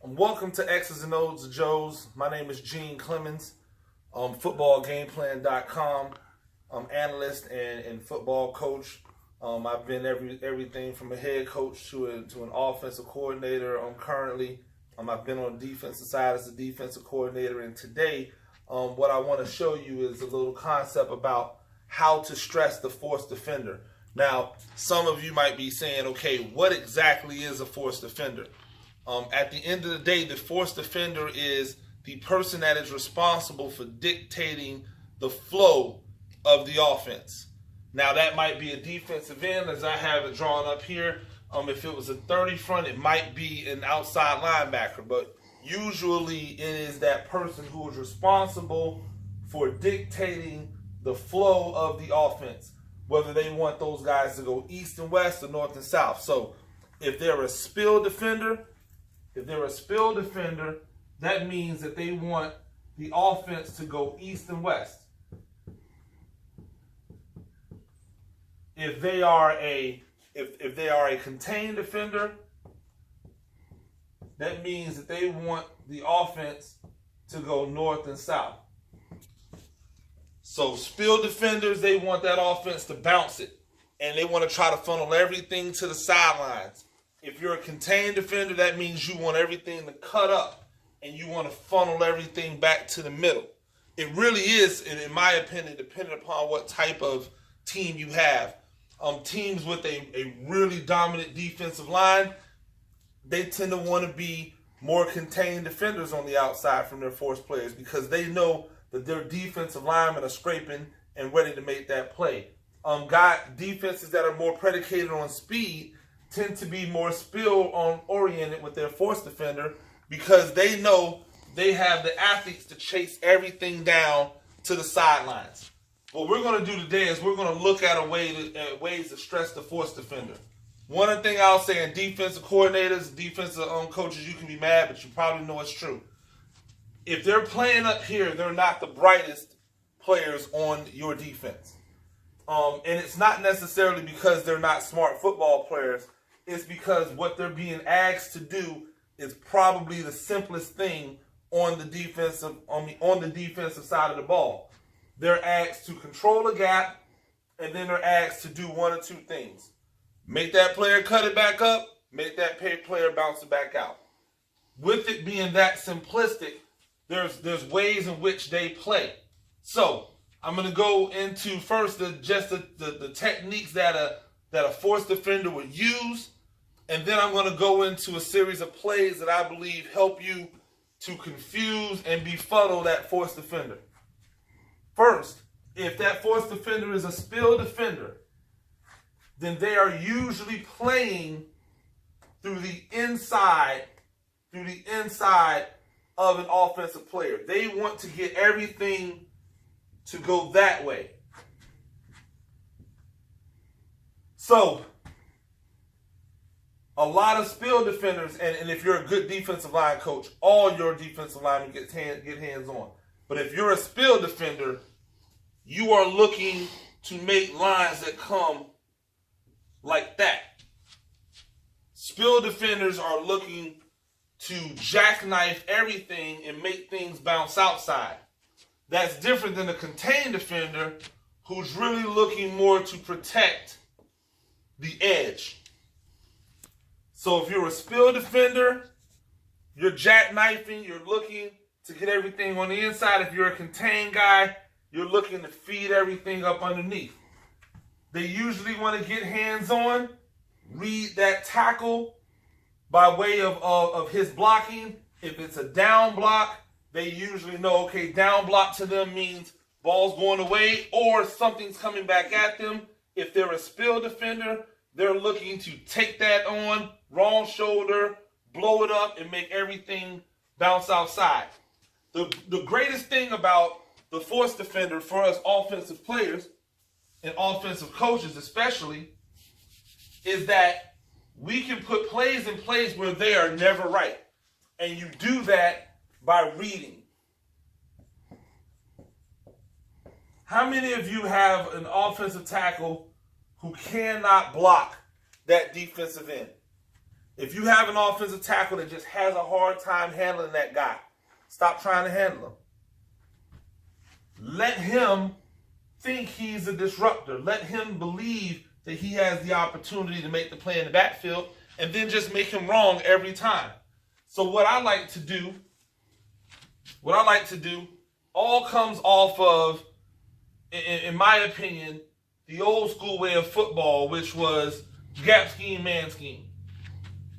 Welcome to X&O The Joes. My name is Gene Clemens. Footballgameplan.com. I'm analyst and football coach. I've been everything from a head coach to an offensive coordinator. Currently, I've been on the defensive side as a defensive coordinator. And today, what I want to show you is a little concept about how to stress the force defender. Now, some of you might be saying, okay, what exactly is a force defender? At the end of the day, the force defender is the person that is responsible for dictating the flow of the offense. Now, that might be a defensive end, as I have it drawn up here. If it was a 30 front, it might be an outside linebacker. But usually it is that person who is responsible for dictating the flow of the offense, whether they want those guys to go east and west or north and south. So if they're a spill defender, that means that they want the offense to go east and west. If they are a contained defender, that means that they want the offense to go north and south. So spill defenders, they want that offense to bounce it, and they want to try to funnel everything to the sidelines. If you're a contained defender, that means you want everything to cut up and you want to funnel everything back to the middle. It really is, in my opinion, depending upon what type of team you have. Teams with a really dominant defensive line, they tend to want to be more contained defenders on the outside from their force players because they know that their defensive linemen are scraping and ready to make that play. Defenses that are more predicated on speed tend to be more oriented with their force defender because they know they have the athletes to chase everything down to the sidelines. What we're going to do today is we're going to look at ways to stress the force defender. One thing I'll say, in defensive coordinators, defensive coaches, you can be mad, but you probably know it's true. If they're playing up here, they're not the brightest players on your defense. And it's not necessarily because they're not smart football players. It's because what they're being asked to do is probably the simplest thing on the defensive side of the ball. They're asked to control a gap, and then they're asked to do one or two things. Make that player cut it back up, make that player bounce it back out. With it being that simplistic, there's ways in which they play. So I'm going to go into first the techniques that a force defender would use, and then I'm going to go into a series of plays that I believe help you to confuse and befuddle that force defender. First, if that force defender is a spill defender, then they are usually playing through the inside of an offensive player. They want to get everything to go that way. So, a lot of spill defenders, and if you're a good defensive line coach, all your defensive linemen get hands on. But if you're a spill defender, you are looking to make lines that come like that. Spill defenders are looking to jackknife everything and make things bounce outside. That's different than a contained defender who's really looking more to protect the edge. So if you're a spill defender, you're jackknifing, you're looking to get everything on the inside. If you're a contained guy, you're looking to feed everything up underneath. They usually want to get hands-on, read that tackle by way of his blocking. If it's a down block, they usually know, okay, down block to them means ball's going away or something's coming back at them. If they're a spill defender, they're looking to take that on, wrong shoulder, blow it up, and make everything bounce outside. The greatest thing about the force defender for us offensive players and offensive coaches especially is that we can put plays in place where they are never right. And you do that by reading. How many of you have an offensive tackle who cannot block that defensive end? If you have an offensive tackle that just has a hard time handling that guy, stop trying to handle him. Let him think he's a disruptor. Let him believe that he has the opportunity to make the play in the backfield, and then just make him wrong every time. So what I like to do all comes off of, in my opinion, the old school way of football, which was gap scheme, man scheme.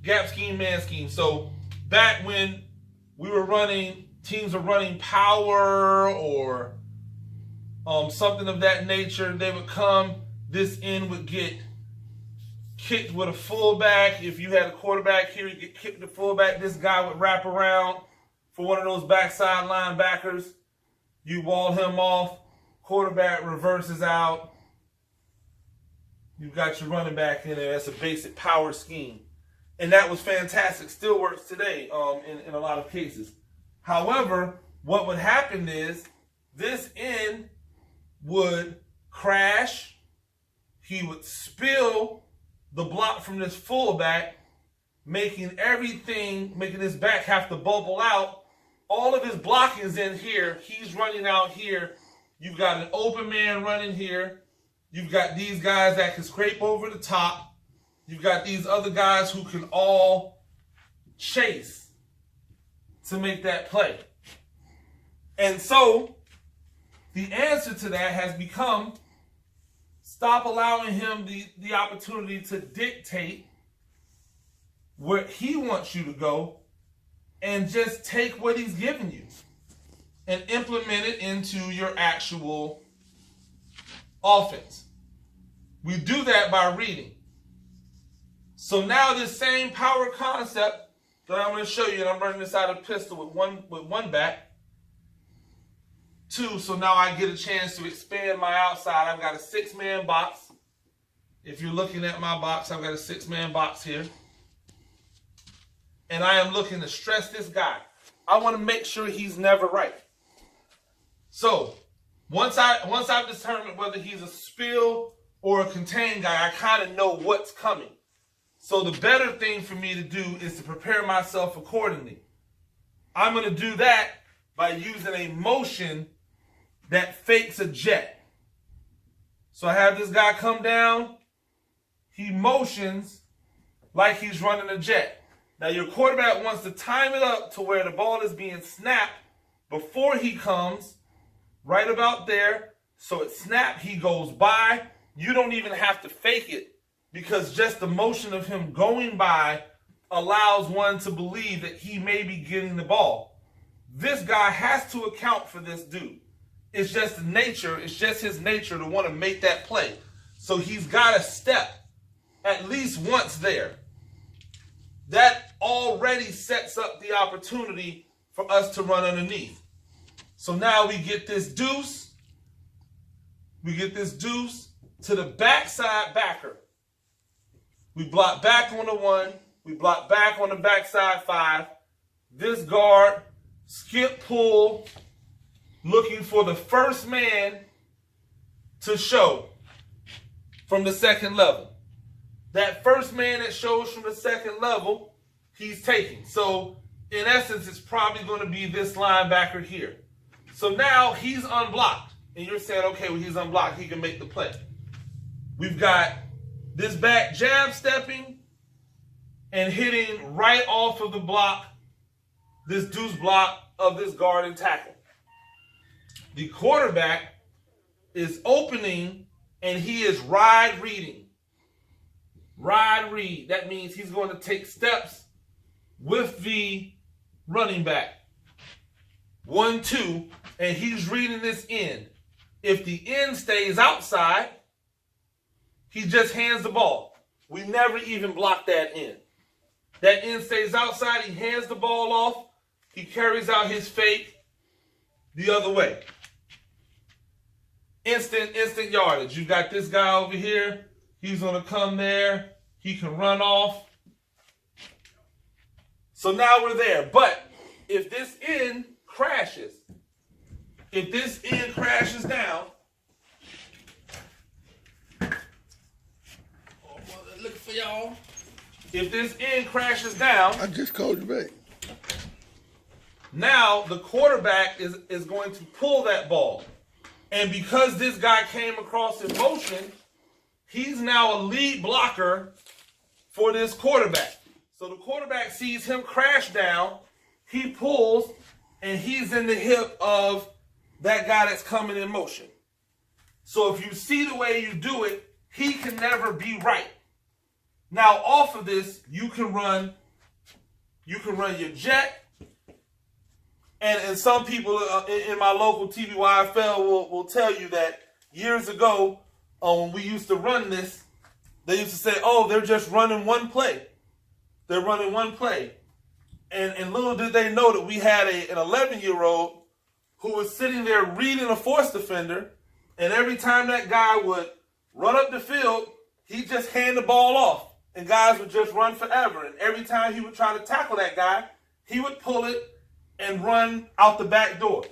Gap scheme, man scheme. So back when teams were running power or something of that nature, they would come, this end would get kicked with a fullback. If you had a quarterback here, you get kicked with the fullback. This guy would wrap around for one of those backside linebackers. You wall him off. Quarterback reverses out. You've got your running back in there. That's a basic power scheme. And that was fantastic. Still works today in a lot of cases. However, what would happen is this end would crash. He would spill the block from this fullback, making his back have to bubble out. All of his blocking is in here. He's running out here. You've got an open man running here. You've got these guys that can scrape over the top. You've got these other guys who can all chase to make that play. And so the answer to that has become, stop allowing him the opportunity to dictate where he wants you to go, and just take what he's giving you and implement it into your actual offense. We do that by reading. So now this same power concept that I'm going to show you, and I'm running this out of pistol with one back, two, so now I get a chance to expand my outside. I've got a 6-man box. If you're looking at my box, I've got a 6-man box here. And I am looking to stress this guy. I want to make sure he's never right. So once I've determined whether he's a spill or a contained guy, I kind of know what's coming. So the better thing for me to do is to prepare myself accordingly. I'm going to do that by using a motion that fakes a jet. So I have this guy come down. He motions like he's running a jet. Now your quarterback wants to time it up to where the ball is being snapped before he comes, right about there. So it's snapped, he goes by. You don't even have to fake it, because just the motion of him going by allows one to believe that he may be getting the ball. This guy has to account for this dude. It's just nature. It's just his nature to want to make that play. So he's got to step at least once there. That already sets up the opportunity for us to run underneath. So now we get this deuce. We get this deuce to the backside backer. We block back on the 1. We block back on the backside 5. This guard, skip pull, looking for the first man to show from the second level. That first man that shows from the second level, he's taking. So in essence, it's probably going to be this linebacker here. So now he's unblocked. And you're saying, okay, well, he's unblocked. He can make the play. We've got this back jab stepping and hitting right off of the block, this deuce block of this guard and tackle. The quarterback is opening and he is ride reading. Ride read. That means he's going to take steps with the running back. 1, 2, and he's reading this end. If the end stays outside, he just hands the ball. We never even block that end. That end stays outside, he hands the ball off, he carries out his fake the other way. Instant yardage. You got this guy over here. He's going to come there. He can run off. So now we're there. But if this end crashes, down, looking for y'all. If this end crashes down, I just called you back. now the quarterback is going to pull that ball. And because this guy came across in motion, he's now a lead blocker for this quarterback. So the quarterback sees him crash down, he pulls, and he's in the hip of that guy that's coming in motion. So if you see the way you do it, he can never be right. Now off of this, you can run your jet, and some people in my local TVYFL will tell you that years ago, when we used to run this, they used to say, oh, they're just running one play. They're running one play. And little did they know that we had an 11-year-old who was sitting there reading a force defender, and every time that guy would run up the field, he'd just hand the ball off, and guys would just run forever. And every time he would try to tackle that guy, he would pull it and run out the back door.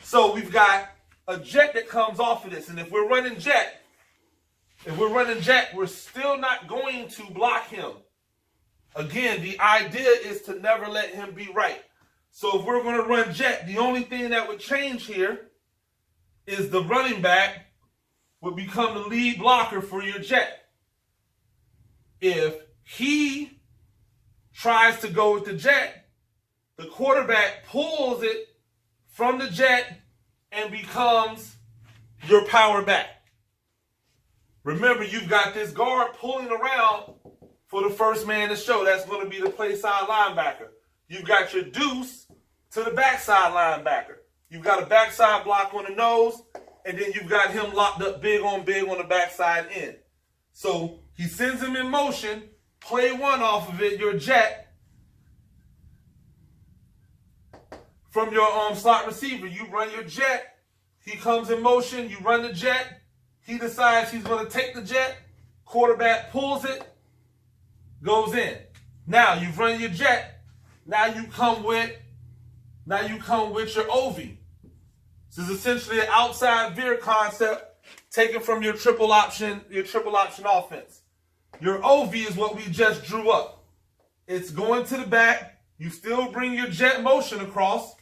So we've got a jet that comes off of this, and if we're running jet, we're still not going to block him. Again, the idea is to never let him be right. So if we're going to run jet, the only thing that would change here is the running back would become the lead blocker for your jet. If he tries to go with the jet, the quarterback pulls it from the jet and becomes your power back. Remember, you've got this guard pulling around for the first man to show. That's going to be the play side linebacker. You've got your deuce to the backside linebacker. You've got a backside block on the nose, and then you've got him locked up big on the backside end. So he sends him in motion, play one off of it, your jet, from your slot receiver. You run your jet, he comes in motion, you run the jet, he decides he's going to take the jet, quarterback pulls it, goes in. Now you've run your jet, now you come with your OV. This is essentially an outside veer concept taken from your triple option offense. Your OV is what we just drew up. It's going to the back. You still bring your jet motion across.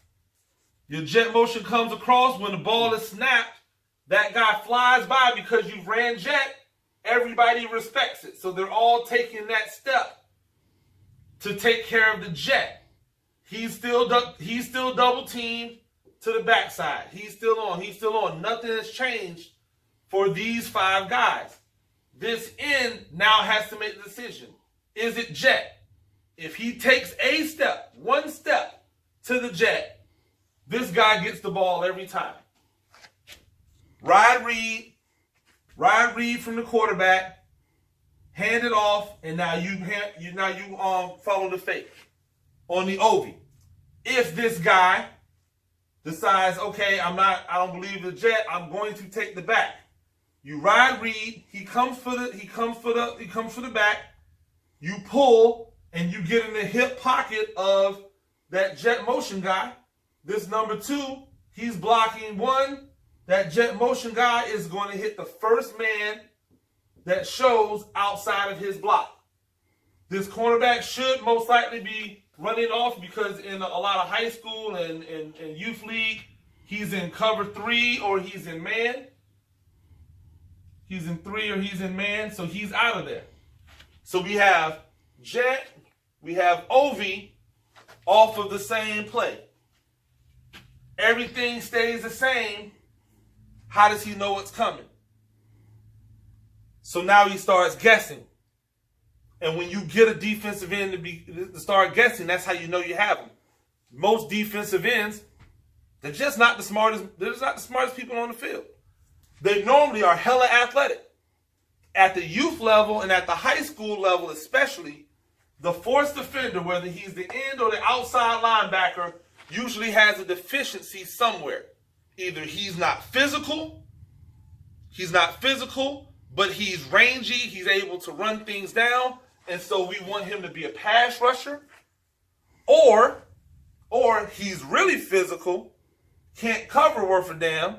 Your jet motion comes across. When the ball is snapped, that guy flies by because you ran jet. Everybody respects it. So they're all taking that step to take care of the jet. He's still double teamed to the backside. He's still on. Nothing has changed for these five guys. This end now has to make the decision. Is it jet? If he takes one step to the jet, this guy gets the ball every time. Ride read from the quarterback, hand it off, and now you follow the fake on the OV. If this guy decides, okay, I don't believe the jet, I'm going to take the back. You ride read, he comes for the back, you pull, and you get in the hip pocket of that jet motion guy. This number 2, he's blocking 1. That jet motion guy is going to hit the first man that shows outside of his block. This cornerback should most likely be running off because in a lot of high school and youth league, he's in cover 3 or he's in man. He's in 3 or he's in man, so he's out of there. So we have jet, we have OV off of the same play. Everything stays the same. How does he know what's coming? So now he starts guessing. And when you get a defensive end to start guessing, that's how you know you have them. Most defensive ends, they're just not the smartest. They're just not the smartest people on the field. They normally are hella athletic. At the youth level and at the high school level especially, the force defender, whether he's the end or the outside linebacker, usually has a deficiency somewhere. Either he's not physical, but he's rangy, he's able to run things down, and so we want him to be a pass rusher, or he's really physical, can't cover worth a damn,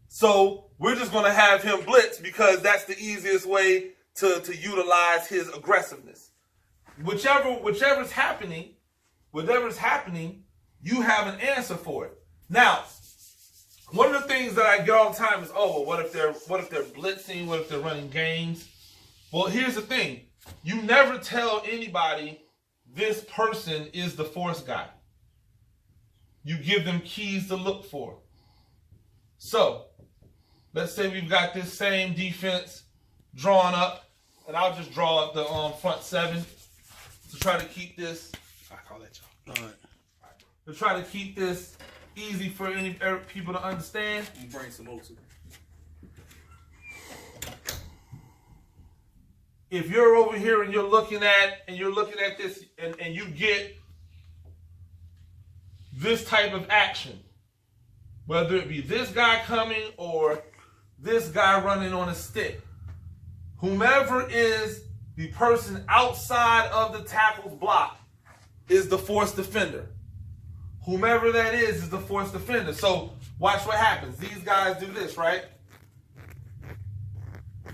so we're just going to have him blitz because that's the easiest way to utilize his aggressiveness. whatever's happening, you have an answer for it. Now, one of the things that I get all the time is, oh, well, what if they're blitzing? What if they're running games? Well, here's the thing. You never tell anybody this person is the force guy. You give them keys to look for. So, let's say we've got this same defense drawn up, and I'll just draw up the front seven to try to keep this. I'll let y'all. All right. To try to keep this easy for any people to understand. And bring some more to it. If you're over here and you're looking at this and you get this type of action, whether it be this guy coming or this guy running on a stick, whomever is the person outside of the tackle's block is the force defender. Whomever that is the force defender. So watch what happens. These guys do this, right?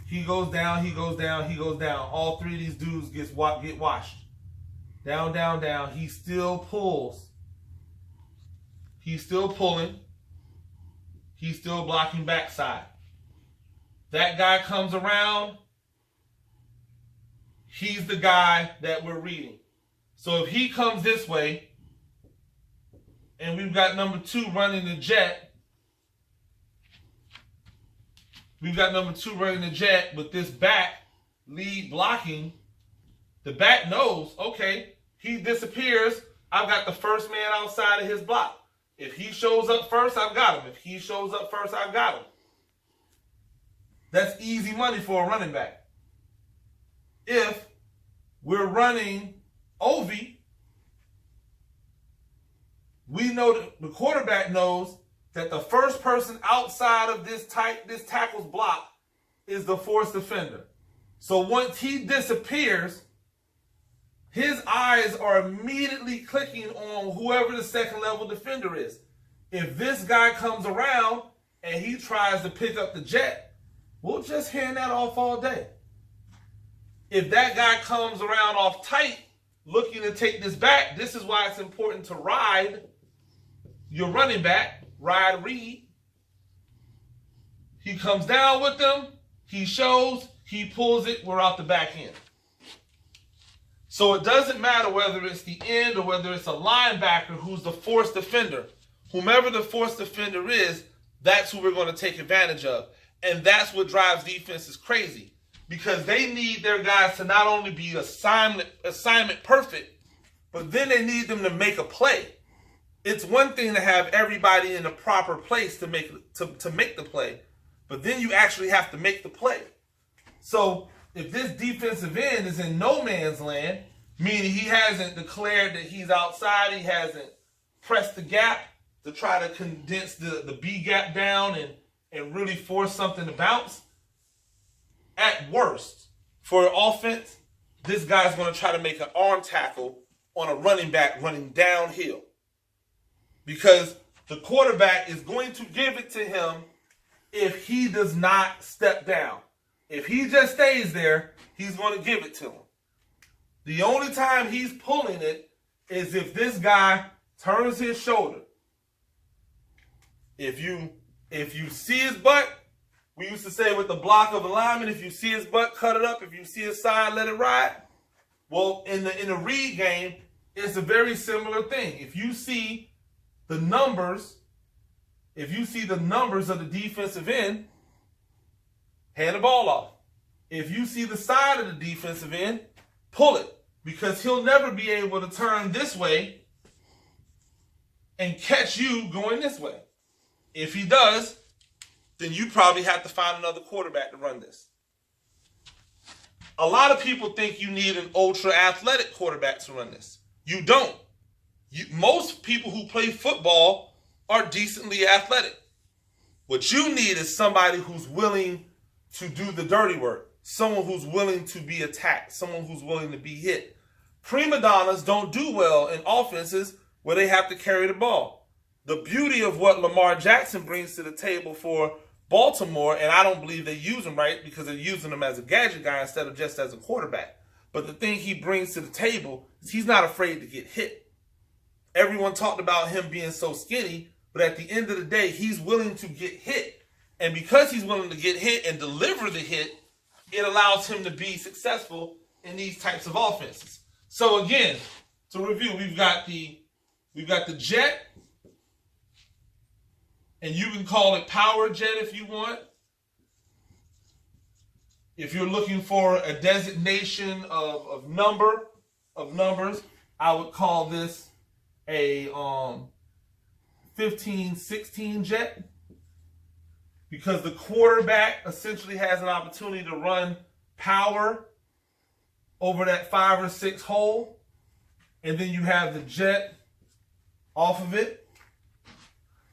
He goes down, he goes down, he goes down. All three of these dudes get washed. Down, down, down. He still pulls. He's still pulling. He's still blocking backside. That guy comes around. He's the guy that we're reading. So if he comes this way, and we've got number 2 running the jet. We've got number 2 running the jet with this back lead blocking. The back knows, okay, he disappears. I've got the first man outside of his block. If he shows up first, I've got him. If he shows up first, I've got him. That's easy money for a running back. If we're running Ovi, we know that the quarterback knows that the first person outside of this tackle's block is the force defender. So once he disappears, his eyes are immediately clicking on whoever the second level defender is. If this guy comes around and he tries to pick up the jet, we'll just hand that off all day. If that guy comes around off tight, looking to take this back, this is why it's important to ride your running back, read. He comes down with them, he shows, he pulls it, we're out the back end. So it doesn't matter whether it's the end or whether it's a linebacker who's the force defender. Whomever the force defender is, that's who we're going to take advantage of. And that's what drives defenses crazy. Because they need their guys to not only be assignment perfect, but then they need them to make a play. It's one thing to have everybody in the proper place to make the play, but then you actually have to make the play. So if this defensive end is in no man's land, meaning he hasn't declared that he's outside, he hasn't pressed the gap to try to condense the B gap down and really force something to bounce, at worst, for offense, this guy's going to try to make an arm tackle on a running back running downhill. Because the quarterback is going to give it to him if he does not step down. If he just stays there, he's going to give it to him. The only time he's pulling it is if this guy turns his shoulder. If you see his butt, we used to say with the block of a lineman, if you see his butt, cut it up. If you see his side, let it ride. Well, in the read game, it's a very similar thing. If you see the numbers of the defensive end, hand the ball off. If you see the side of the defensive end, pull it, because he'll never be able to turn this way and catch you going this way. If he does, then you probably have to find another quarterback to run this. A lot of people think you need an ultra-athletic quarterback to run this. You don't. Most people who play football are decently athletic. What you need is somebody who's willing to do the dirty work, someone who's willing to be attacked, someone who's willing to be hit. Prima donnas don't do well in offenses where they have to carry the ball. The beauty of what Lamar Jackson brings to the table for Baltimore, and I don't believe they use him right because they're using him as a gadget guy instead of just as a quarterback. But the thing he brings to the table is he's not afraid to get hit. Everyone talked about him being so skinny, but at the end of the day, he's willing to get hit. And because he's willing to get hit and deliver the hit, it allows him to be successful in these types of offenses. So again, to review, we've got the Jet, and you can call it Power Jet if you want. If you're looking for a designation of numbers, I would call this a 15-16 jet, because the quarterback essentially has an opportunity to run power over that 5 or 6 hole, and then you have the jet off of it.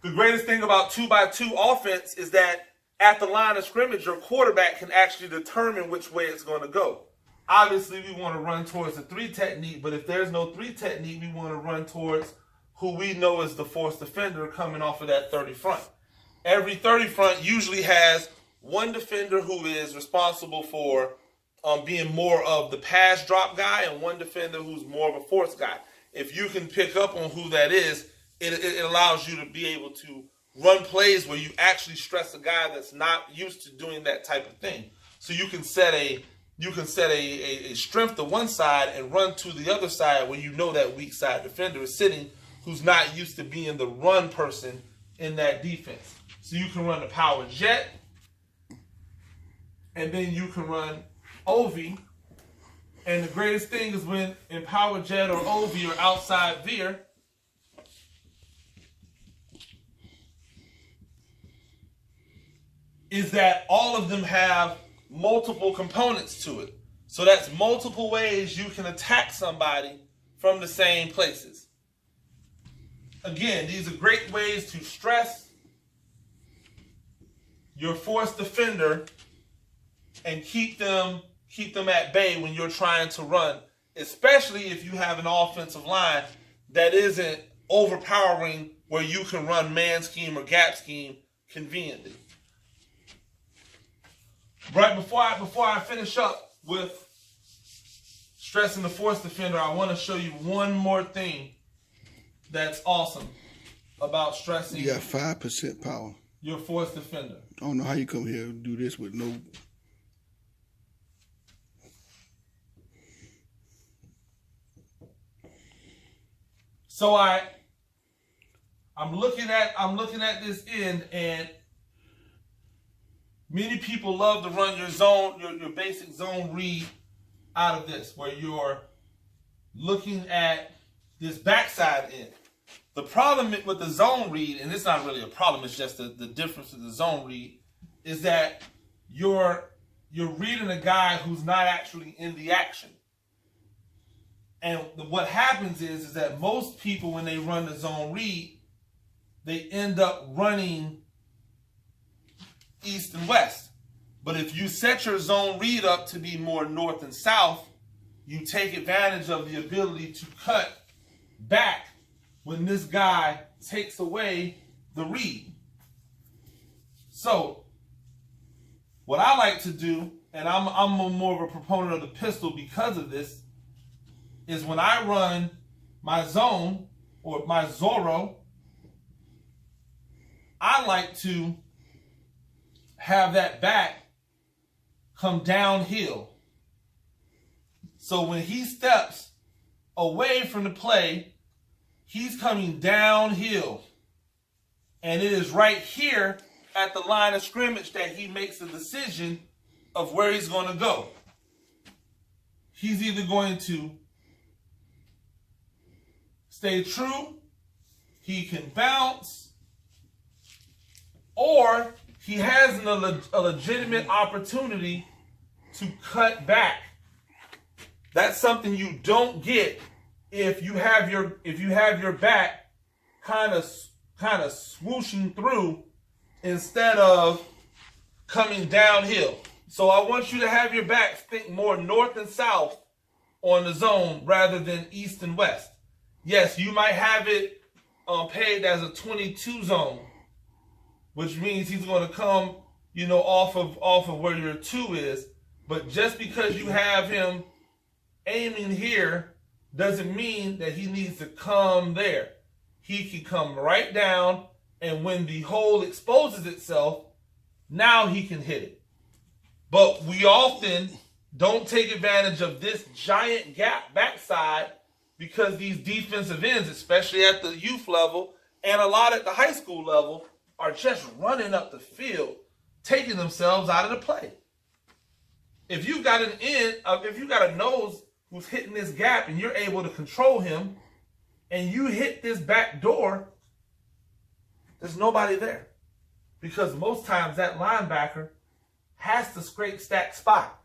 The greatest thing about 2x2 offense is that at the line of scrimmage, your quarterback can actually determine which way it's going to go. Obviously, we want to run towards the 3 technique, but if there's no 3 technique, we want to run towards who we know is the force defender coming off of that 30 front. Every 30 front usually has one defender who is responsible for being more of the pass drop guy and one defender who's more of a force guy. If you can pick up on who that is, it allows you to be able to run plays where you actually stress a guy that's not used to doing that type of thing. So you can set a strength to one side and run to the other side where you know that weak side defender is sitting, who's not used to being the run person in that defense. So you can run the Power Jet, and then you can run OV. And the greatest thing is when in Power Jet or OV or Outside Veer, is that all of them have multiple components to it. So that's multiple ways you can attack somebody from the same places. Again, these are great ways to stress your force defender and keep them at bay when you're trying to run, especially if you have an offensive line that isn't overpowering where you can run man scheme or gap scheme conveniently. Right before I finish up with stressing the force defender, I want to show you one more thing that's awesome about stressing. You got 5% power. Your force defender. I don't know how you come here and do this with no. So I'm looking at this end, and many people love to run your basic zone read out of this, where you're looking at this backside end. The problem with the zone read, and it's not really a problem, it's just the difference with the zone read, is that you're reading a guy who's not actually in the action. And what happens is that most people, when they run the zone read, they end up running east and west. But if you set your zone read up to be more north and south, you take advantage of the ability to cut back when this guy takes away the read. So what I like to do, and I'm more of a proponent of the pistol because of this, is when I run my zone or my Zorro, I like to have that back come downhill. So when he steps away from the play, he's coming downhill. And it is right here at the line of scrimmage that he makes a decision of where he's going to go. He's either going to stay true, he can bounce, or he has a legitimate opportunity to cut back. That's something you don't get if you have your back kind of swooshing through instead of coming downhill. So I want you to have your back think more north and south on the zone rather than east and west. Yes, you might have it pegged as a 22 zone, which means he's going to come, off of where your 2 is. But just because you have him aiming here doesn't mean that he needs to come there. He can come right down, and when the hole exposes itself, now he can hit it. But we often don't take advantage of this giant gap backside because these defensive ends, especially at the youth level and a lot at the high school level, are just running up the field, taking themselves out of the play. If you've got an end, if you got a nose who's hitting this gap and you're able to control him, and you hit this back door, there's nobody there. Because most times that linebacker has to scrape stack spot.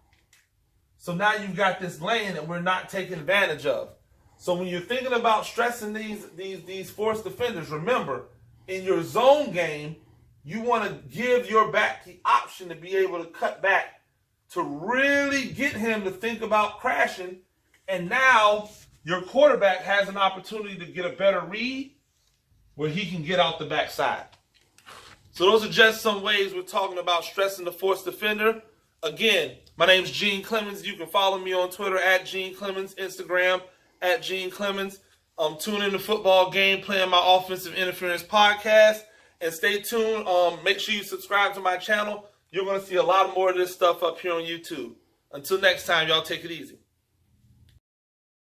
So now you've got this lane that we're not taking advantage of. So when you're thinking about stressing these force defenders, remember, in your zone game, you want to give your back the option to be able to cut back to really get him to think about crashing. And now your quarterback has an opportunity to get a better read where he can get out the backside. So those are just some ways we're talking about stressing the force defender. Again, my name's Gene Clemens. You can follow me on Twitter at Gene Clemens, Instagram at Gene Clemens. Tune in to Football Game Plan, my offensive interference podcast. And stay tuned. Make sure you subscribe to my channel. You're going to see a lot more of this stuff up here on YouTube. Until next time, y'all take it easy.